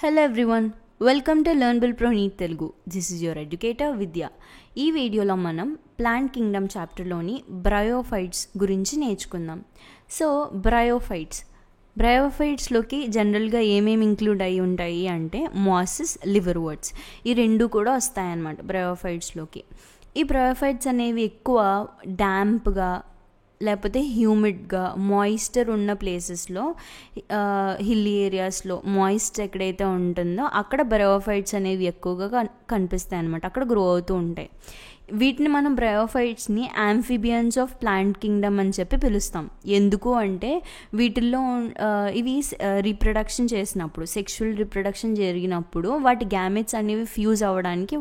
Hello everyone, welcome to Learnable Pro NEET Telugu. This is your educator Vidya. ఈ వీడియోలో మనం plant Kingdom చాప్టర్లోని bryophytes గురించి నేర్చుకుందాం. సో బ్రయోఫైట్స్లోకి జనరల్గా ఏమేమి ఇంక్లూడ్ అయి ఉంటాయి అంటే మాసెస్, లివర్వర్ట్స్, ఈ రెండు కూడా వస్తాయన్నమాట బ్రయోఫైట్స్లోకి. ఈ బ్రయోఫైట్స్ అనేవి ఎక్కువ డ్యాంప్గా లేకపోతే హ్యూమిడ్గా మాయిస్చర్ ఉన్న ప్లేసెస్లో, హిల్లీ ఏరియాస్లో మాయిస్ట్ ఎక్కడైతే ఉంటుందో అక్కడ బ్రయోఫైట్స్ అనేవి ఎక్కువగా కనిపిస్తాయి అన్నమాట. అక్కడ గ్రో అవుతూ ఉంటాయి. వీటిని మనం బ్రయోఫైట్స్ని యాంఫిబియన్స్ ఆఫ్ ప్లాంట్ కింగ్డమ్ అని చెప్పి పిలుస్తాం. ఎందుకు అంటే వీటిల్లో ఇవి రీప్రొడక్షన్ చేసినప్పుడు, సెక్షువల్ రీప్రొడక్షన్ జరిగినప్పుడు వాటి గ్యామెట్స్ అనేవి ఫ్యూజ్ అవ్వడానికి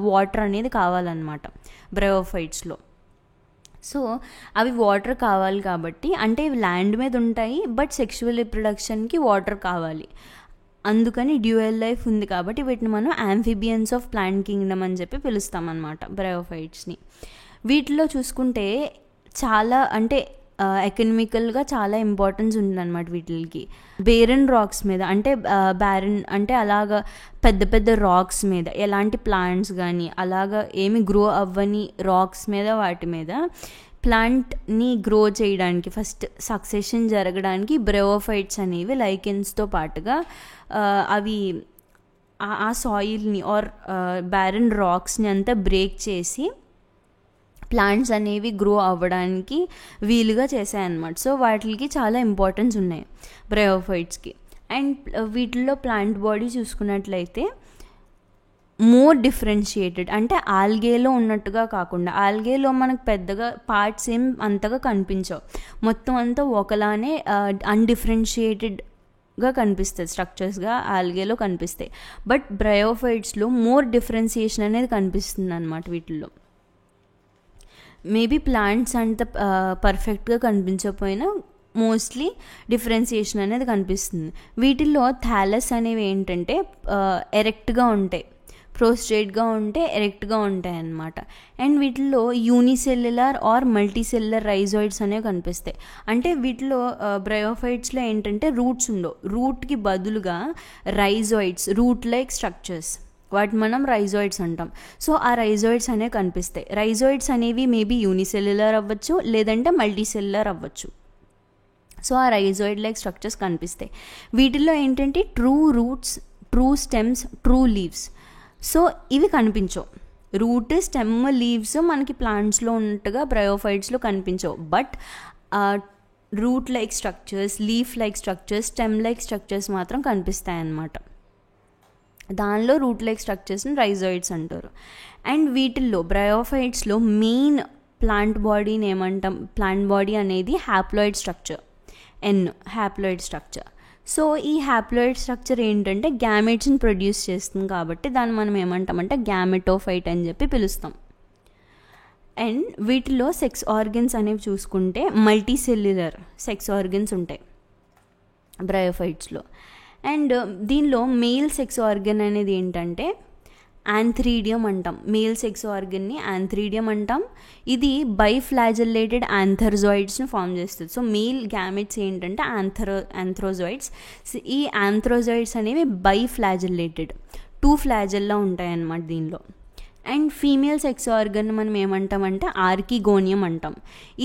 వాటర్ అనేది కావాలన్నమాట బ్రయోఫైట్స్లో. సో అవి వాటర్ కావాలి కాబట్టి, అంటే ఇవి ల్యాండ్ మీద ఉంటాయి బట్ సెక్షువల్ రిప్రొడక్షన్కి వాటర్ కావాలి, అందుకని డ్యూయల్ లైఫ్ ఉంది కాబట్టి వీటిని మనం యాంఫిబియన్స్ ఆఫ్ ప్లాంట్ కింగ్డమ్ అని చెప్పి పిలుస్తాం అన్నమాట బ్రయోఫైట్స్ని. వీటిలో చూసుకుంటే చాలా అంటే ఎకనమికల్గా చాలా ఇంపార్టెన్స్ ఉందన్నమాట వీటికి. బేరన్ రాక్స్ మీద అంటే అంటే అలాగా పెద్ద పెద్ద రాక్స్ మీద ఎలాంటి ప్లాంట్స్ కానీ అలాగా ఏమి గ్రో అవ్వని రాక్స్ మీద వాటి మీద ప్లాంట్ని గ్రో చేయడానికి, ఫస్ట్ సక్సెషన్ జరగడానికి బ్రయోఫైట్స్ అనేవి లైకెన్స్తో పాటుగా అవి ఆ సాయిల్ని ఆర్ బ్యారన్ రాక్స్ని అంతా బ్రేక్ చేసి ప్లాంట్స్ అనేవి గ్రో అవ్వడానికి వీలుగా చేశాయన్నమాట. సో వాటికి చాలా ఇంపార్టెన్స్ ఉన్నాయి బ్రయోఫైట్స్కి. అండ్ వీటిల్లో ప్లాంట్ బాడీ చూసుకున్నట్లయితే మోర్ డిఫరెన్షియేటెడ్, అంటే ఆల్గేలో ఉన్నట్టుగా కాకుండా, ఆల్గేలో మనకు పెద్దగా పార్ట్స్ ఏం అంతగా కనిపించవు, మొత్తం అంతా ఒకలానే అన్డిఫరెన్షియేటెడ్గా కనిపిస్తుంది, స్ట్రక్చర్స్గా ఆల్గేలో కనిపిస్తాయి. బట్ బ్రయోఫైట్స్లో మోర్ డిఫరెన్షియేషన్ అనేది కనిపిస్తుంది అన్నమాట. వీటిల్లో మేబీ ప్లాంట్స్ అంత పర్ఫెక్ట్గా కనిపించకపోయినా మోస్ట్లీ డిఫరెన్సియేషన్ అనేది కనిపిస్తుంది. వీటిల్లో థాలస్ అనేవి ఏంటంటే ఎరెక్ట్గా ఉంటాయి, ప్రోస్ట్రేట్గా ఉంటే ఎరెక్ట్గా ఉంటాయి అన్నమాట. అండ్ వీటిల్లో యూనిసెల్యులర్ ఆర్ మల్టీసెల్యులర్ రైజాయిడ్స్ అనేవి కనిపిస్తాయి. అంటే వీటిలో బ్రయోఫైట్స్లో ఏంటంటే రూట్స్ ఉండవు, రూట్కి బదులుగా రైజాయిడ్స్, రూట్ లైక్ స్ట్రక్చర్స్, వాటి మనం రైజాయిడ్స్ అంటాం. సో ఆ రైజాయిడ్స్ అనేవి కనిపిస్తాయి. రైజాయిడ్స్ అనేవి మేబీ యూనిసెల్యులర్ అవ్వచ్చు లేదంటే మల్టీసెల్యులర్ అవ్వచ్చు. సో ఆ రైజాయిడ్ లైక్ స్ట్రక్చర్స్ కనిపిస్తాయి. వీటిల్లో ఏంటంటే true roots, true stems, true leaves, so ఇవి కనిపించవు. రూట్, స్టెమ్, లీవ్స్ మనకి ప్లాంట్స్లో ఉన్నట్టుగా బ్రయోఫైట్స్లో కనిపించవు. But root like structures, leaf like structures, stem like structures మాత్రం కనిపిస్తాయి అన్నమాట. దానిలో రూట్ లైక్ స్ట్రక్చర్స్ని రైజాయిడ్స్ అంటారు. అండ్ వీటిల్లో బ్రయోఫైట్స్లో మెయిన్ ప్లాంట్ బాడీని ఏమంటాం, ప్లాంట్ బాడీ అనేది haploid structure, haploid structure. So ఈ హ్యాప్లాయిడ్ స్ట్రక్చర్ ఏంటంటే గ్యామెట్స్ని ప్రొడ్యూస్ చేస్తుంది కాబట్టి దాన్ని మనం ఏమంటామంటే గ్యామెటోఫైట్ అని చెప్పి పిలుస్తాం. అండ్ వీటిలో సెక్స్ ఆర్గన్స్ అనేవి చూసుకుంటే మల్టీసెల్యులర్ సెక్స్ ఆర్గన్స్ ఉంటాయి బ్రయోఫైట్స్లో. అండ్ దీనిలో మేల్ సెక్స్ ఆర్గన్ అనేది ఏంటంటే యాంథ్రీడియం అంటాం. మేల్ సెక్స్ ఆర్గన్ని యాంథ్రీడియం అంటాం. ఇది బైఫ్లాజెల్లేటెడ్ యాంథర్జాయిడ్స్ని ఫామ్ చేస్తుంది. సో మేల్ గ్యామెట్స్ ఏంటంటే యాంథ్రోజాయిడ్స్. ఈ యాంథ్రోజాయిడ్స్ అనేవి బైఫ్లాజెల్లేటెడ్, 2 ఫ్లాజెల్లా ఉంటాయన్నమాట దీనిలో. అండ్ ఫీమేల్ సెక్స్ ఆర్గన్ మనం ఏమంటామంటే ఆర్కిగోనియం అంటాం.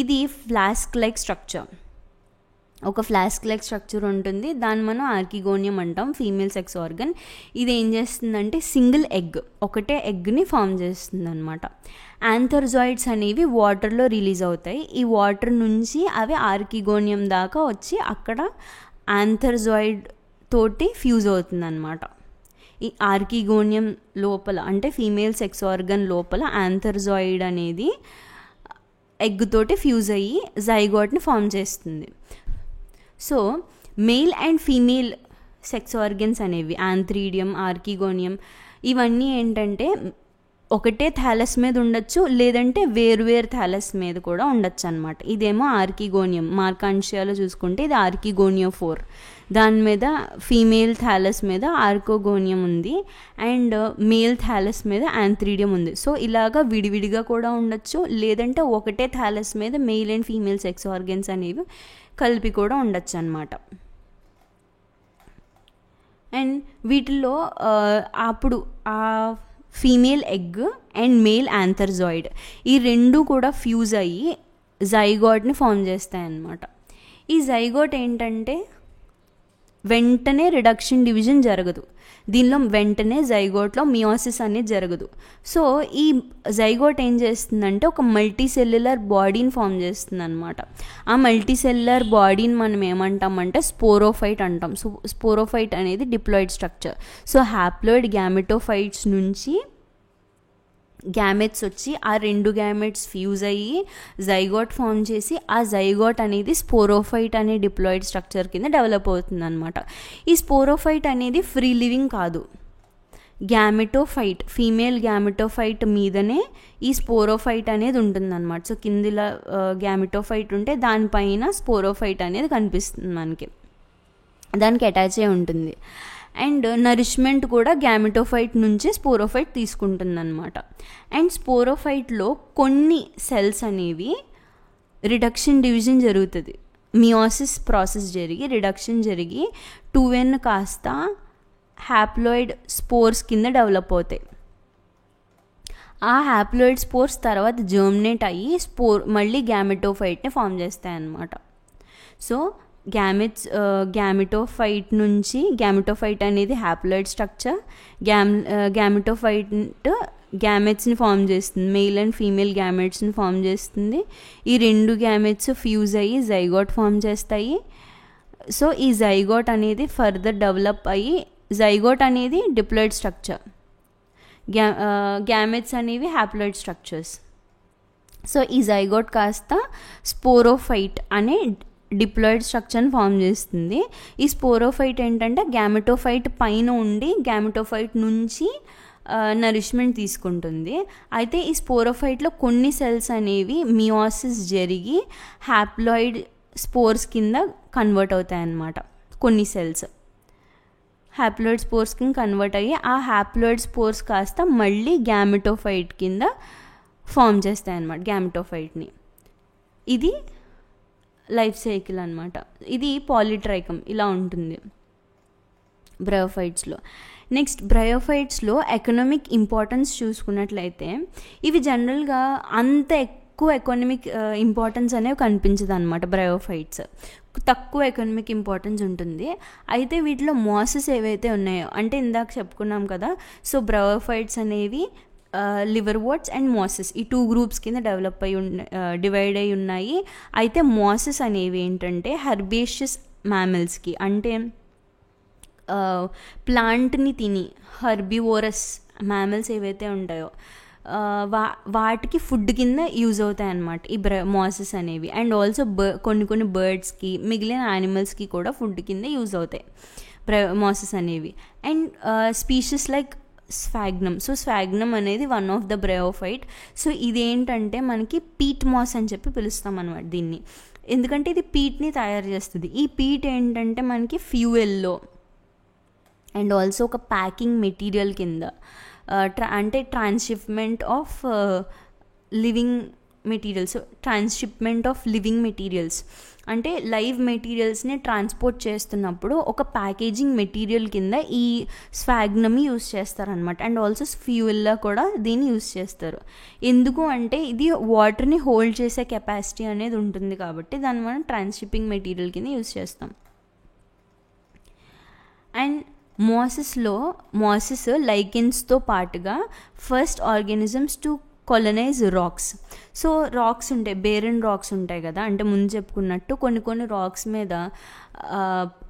ఇది ఫ్లాస్క్ లైక్ స్ట్రక్చర్, ఒక ఫ్లాస్క్ లైక్ స్ట్రక్చర్ ఉంటుంది, దాన్ని మనం ఆర్కిగోనియం అంటాం. ఫీమేల్ సెక్స్ ఆర్గన్ ఇది ఏం చేస్తుందంటే సింగిల్ ఎగ్, ఒకటే ఎగ్ని ఫామ్ చేస్తుంది అనమాట. యాంథర్జాయిడ్స్ అనేవి వాటర్లో రిలీజ్ అవుతాయి. ఈ వాటర్ నుంచి అవి ఆర్కిగోనియం దాకా వచ్చి అక్కడ యాంథర్జాయిడ్ తోటి ఫ్యూజ్ అవుతుంది అనమాట. ఈ ఆర్కిగోనియం లోపల అంటే ఫీమేల్ సెక్స్ ఆర్గన్ లోపల యాంథర్జాయిడ్ అనేది ఎగ్ తోటి ఫ్యూజ్ అయ్యి జైగోట్ని ఫామ్ చేస్తుంది. So male and female sex organs అనేవి యాంథ్రీడియం, ఆర్కిగోనియం, ఇవన్నీ ఏంటంటే ఒకటే థాలస్ మీద ఉండొచ్చు లేదంటే వేరువేరు థాలస్ మీద కూడా ఉండొచ్చు అనమాట. ఇదేమో ఆర్కిగోనియం, మార్కాన్షియాలో చూసుకుంటే ఇది ఆర్కిగోనియో 4, దాని మీద ఫీమేల్ థాలస్ మీద ఆర్కోగోనియం ఉంది అండ్ మేల్ థాలస్ మీద యాంథ్రీడియం ఉంది. సో ఇలాగా విడివిడిగా కూడా ఉండొచ్చు లేదంటే ఒకటే థాలస్ మీద male and female sex organs అనేవి కలిపి కూడా ఉండొచ్చు అన్నమాట. అండ్ వీటిల్లో అప్పుడు ఆ ఫీమేల్ ఎగ్ అండ్ మేల్ యాంథర్జాయిడ్ ఈ రెండు కూడా ఫ్యూజ్ అయ్యి జైగోట్ని ఫామ్ చేస్తాయి అన్నమాట. ఈ జైగోట్ ఏంటంటే వెంటనే రిడక్షన్ డివిజన్ జరగదు, దీనిలో వెంటనే జైగోట్లో మియోసిస్ అనేది జరగదు. సో ఈ జైగోట్ ఏం చేస్తుందంటే ఒక మల్టీ సెల్యులర్ బాడీని ఫామ్ చేస్తుంది అనమాట. ఆ మల్టీ సెల్యులర్ బాడీని మనం ఏమంటామంటే స్పోరోఫైట్ అంటాం. సో స్పోరోఫైట్ అనేది డిప్లాయిడ్ స్ట్రక్చర్. సో హ్యాప్లాయిడ్ గ్యామెటోఫైట్స్ నుంచి గ్యామెట్స్ వచ్చి ఆ రెండు గ్యామెట్స్ ఫ్యూజ్ అయ్యి జైగోట్ ఫామ్ చేసి ఆ జైగోట్ అనేది స్పోరోఫైట్ అనే డిప్లాయిడ్ స్ట్రక్చర్ కింద డెవలప్ అవుతుంది అనమాట. ఈ స్పోరోఫైట్ అనేది ఫ్రీ లివింగ్ కాదు, గ్యామెటోఫైట్ ఫీమేల్ గ్యామెటోఫైట్ మీదనే ఈ స్పోరోఫైట్ అనేది ఉంటుందన్నమాట. సో కిందిలా గ్యామెటోఫైట్ ఉంటే దానిపైన స్పోరోఫైట్ అనేది కనిపిస్తుంది మనకి, దానికి అటాచ్ అయి ఉంటుంది. అండ్ నరిష్మెంట్ కూడా గ్యామెటోఫైట్ నుంచి స్పోరోఫైట్ తీసుకుంటుంది అనమాట. అండ్ స్పోరోఫైట్లో కొన్ని సెల్స్ అనేవి రిడక్షన్ డివిజన్ జరుగుతుంది, మియోసిస్ ప్రాసెస్ జరిగి రిడక్షన్ జరిగి 2n కాస్త హ్యాప్లాయిడ్ స్పోర్స్ కింద డెవలప్ అవుతాయి. ఆ హ్యాప్లాయిడ్ స్పోర్స్ తర్వాత జర్మినేట్ అయ్యి మళ్ళీ గ్యామెటోఫైట్ని ఫామ్ చేస్తాయి అన్నమాట. సో గ్యామెటోఫైట్ నుంచి గ్యామెటోఫైట్ అనేది హ్యాప్లాయిడ్ స్ట్రక్చర్, గ్యామెటోఫైట్ గ్యామెట్స్ని ఫామ్ చేస్తుంది, మెయిల్ అండ్ ఫీమేల్ గ్యామెట్స్ని ఫామ్ చేస్తుంది. ఈ రెండు గ్యామెట్స్ ఫ్యూజ్ అయ్యి జైగోట్ ఫామ్ చేస్తాయి. సో ఈ జైగోట్ అనేది ఫర్దర్ డెవలప్ అయ్యి, జైగోట్ అనేది డిప్లాయిడ్ స్ట్రక్చర్, గ్యామెట్స్ అనేవి హ్యాప్లాయిడ్ స్ట్రక్చర్స్. సో ఈ జైగోట్ కాస్త స్పోరోఫైట్ అనే డిప్లాయిడ్ స్ట్రక్చర్ని ఫామ్ చేస్తుంది. ఈ స్పోరోఫైట్ ఏంటంటే గ్యామెటోఫైట్ పైన ఉండి గ్యామెటోఫైట్ నుంచి నరిష్మెంట్ తీసుకుంటుంది. అయితే ఈ స్పోరోఫైట్లో కొన్ని సెల్స్ అనేవి మియోసిస్ జరిగి హ్యాప్లాయిడ్ స్పోర్స్ కింద కన్వర్ట్ అవుతాయి అన్నమాట. కొన్ని సెల్స్ హ్యాప్లాయిడ్ స్పోర్స్ కింద కన్వర్ట్ అయ్యి ఆ హ్యాప్లాయిడ్ స్పోర్స్ కాస్త మళ్ళీ గ్యామెటోఫైట్ కింద ఫామ్ చేస్తాయి అన్నమాట, గ్యామెటోఫైట్ని. ఇది లైఫ్ సైకిల్ అనమాట. ఇది పాలిట్రైకమ్ ఇలా ఉంటుంది బ్రయోఫైట్స్లో. నెక్స్ట్ బ్రయోఫైట్స్లో ఎకనామిక్ ఇంపార్టెన్స్ చూసుకున్నట్లయితే ఇవి జనరల్గా అంత ఎక్కువ ఎకనామిక్ ఇంపార్టెన్స్ అనేవి కనిపించదు అనమాట. బ్రయోఫైట్స్ తక్కువ ఎకనామిక్ ఇంపార్టెన్స్ ఉంటుంది. అయితే వీటిలో మాసెస్ ఏవైతే ఉన్నాయో, అంటే ఇందాక చెప్పుకున్నాం కదా, సో బ్రయోఫైట్స్ అనేవి లివర్వర్ట్స్ అండ్ మాసెస్ ఈ 2 గ్రూప్స్ కింద డివైడ్ అయి ఉన్నాయి. అయితే మాసెస్ అనేవి ఏంటంటే హెర్బేషియస్ మ్యామల్స్కి, అంటే ప్లాంట్ని తిని హెర్బివోరస్ మ్యామల్స్ ఏవైతే ఉంటాయో వాటికి ఫుడ్ కింద యూజ్ అవుతాయి అన్నమాట ఈ మాసెస్ అనేవి. అండ్ ఆల్సో కొన్ని బర్డ్స్కి, మిగిలిన యానిమల్స్కి కూడా ఫుడ్ కింద యూజ్ అవుతాయి మాసెస్ అనేవి. And species like sphagnum. So sphagnum అనేది one of the bryophyte. So ఇదేంటంటే మనకి పీట్ మాస్ అని చెప్పి పిలుస్తాం అనమాట దీన్ని, ఎందుకంటే ఇది పీట్ని తయారు చేస్తుంది. ఈ పీట్ ఏంటంటే మనకి ఫ్యూయల్లో అండ్ ఆల్సో ఒక ప్యాకింగ్ మెటీరియల్ కింద, అంటే transshipment of living materials, transshipment of living materials అంటే లైవ్ మెటీరియల్స్ని ట్రాన్స్పోర్ట్ చేస్తున్నప్పుడు ఒక ప్యాకేజింగ్ మెటీరియల్ కింద ఈ స్ఫాగ్నమ్ని యూస్ చేస్తారనమాట. అండ్ ఆల్సో ఫ్యూయల్లా కూడా దీన్ని యూస్ చేస్తారు. ఎందుకు అంటే ఇది వాటర్ని హోల్డ్ చేసే కెపాసిటీ అనేది ఉంటుంది కాబట్టి దాన్ని మనం ట్రాన్స్షిప్పింగ్ మెటీరియల్ కింద యూస్ చేస్తాం. అండ్ మాసెస్ లైకెన్స్తో పాటుగా first organisms to colonize rocks. So rocks ఉంటాయి, బేరన్ రాక్స్ ఉంటాయి కదా, అంటే ముందు చెప్పుకున్నట్టు కొన్ని రాక్స్ మీద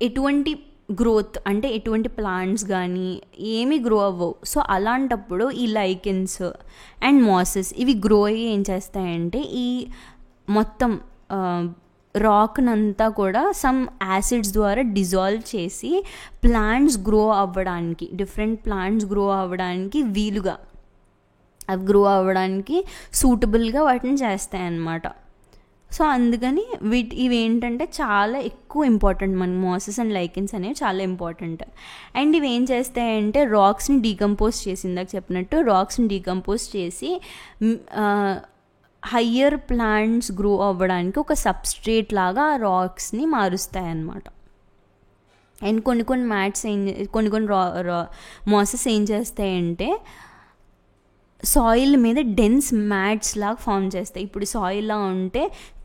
ఎటువంటి గ్రోత్ అంటే ఎటువంటి ప్లాంట్స్ కానీ ఏమీ గ్రో అవ్వవు. సో అలాంటప్పుడు ఈ లైకెన్స్ అండ్ మాసెస్ ఇవి గ్రో అయ్యి ఏం చేస్తాయంటే ఈ మొత్తం రాక్నంతా కూడా సమ్ యాసిడ్స్ ద్వారా డిజాల్వ్ చేసి ప్లాంట్స్ గ్రో అవ్వడానికి, డిఫరెంట్ ప్లాంట్స్ గ్రో అవ్వడానికి వీలుగా, అవి గ్రో అవ్వడానికి సూటబుల్గా వాటిని చేస్తాయి అన్నమాట. సో అందుకని ఇవి ఏంటంటే చాలా ఎక్కువ ఇంపార్టెంట్, మన మాసెస్ అండ్ లైకెన్స్ అనేవి చాలా ఇంపార్టెంట్. అండ్ ఇవి ఏం చేస్తాయంటే రాక్స్ని డీకంపోజ్ చేసి, ఇందాక చెప్పినట్టు రాక్స్ని డీకంపోజ్ చేసి హయ్యర్ ప్లాంట్స్ గ్రో అవ్వడానికి ఒక సబ్స్ట్రేట్ లాగా ఆ రాక్స్ని మారుస్తాయి అన్నమాట. అండ్ కొన్ని మ్యాట్స్ కొన్ని మాసెస్ ఏం చేస్తాయంటే సాయిల్ మీద డెన్స్ మ్యాట్స్ లాగా ఫామ్ చేస్తాయి. ఇప్పుడు సాయిల్లా ఉంటే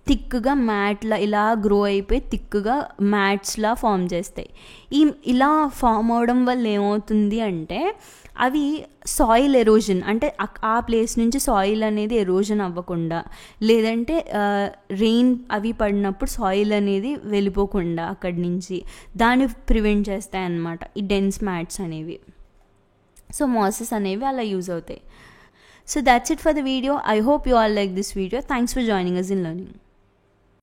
థిక్గా మ్యాట్లా ఇలా గ్రో అయిపోయి థిక్గా మ్యాట్స్లా ఫామ్ చేస్తాయి. ఇలా ఫామ్ అవడం వల్ల ఏమవుతుంది అంటే అవి సాయిల్ ఎరోజన్, అంటే ఆ ప్లేస్ నుంచి సాయిల్ అనేది ఎరోజన్ అవ్వకుండా, లేదంటే రెయిన్ అవి పడినప్పుడు సాయిల్ అనేది వెళ్ళిపోకుండా అక్కడి నుంచి దాన్ని ప్రివెంట్ చేస్తాయి అన్నమాట ఈ డెన్స్ మ్యాట్స్ అనేవి. సో మాసెస్ అనేవి అలా యూజ్ అవుతాయి. So that's it for the video. I hope you all like this video. Thanks for joining us in learning.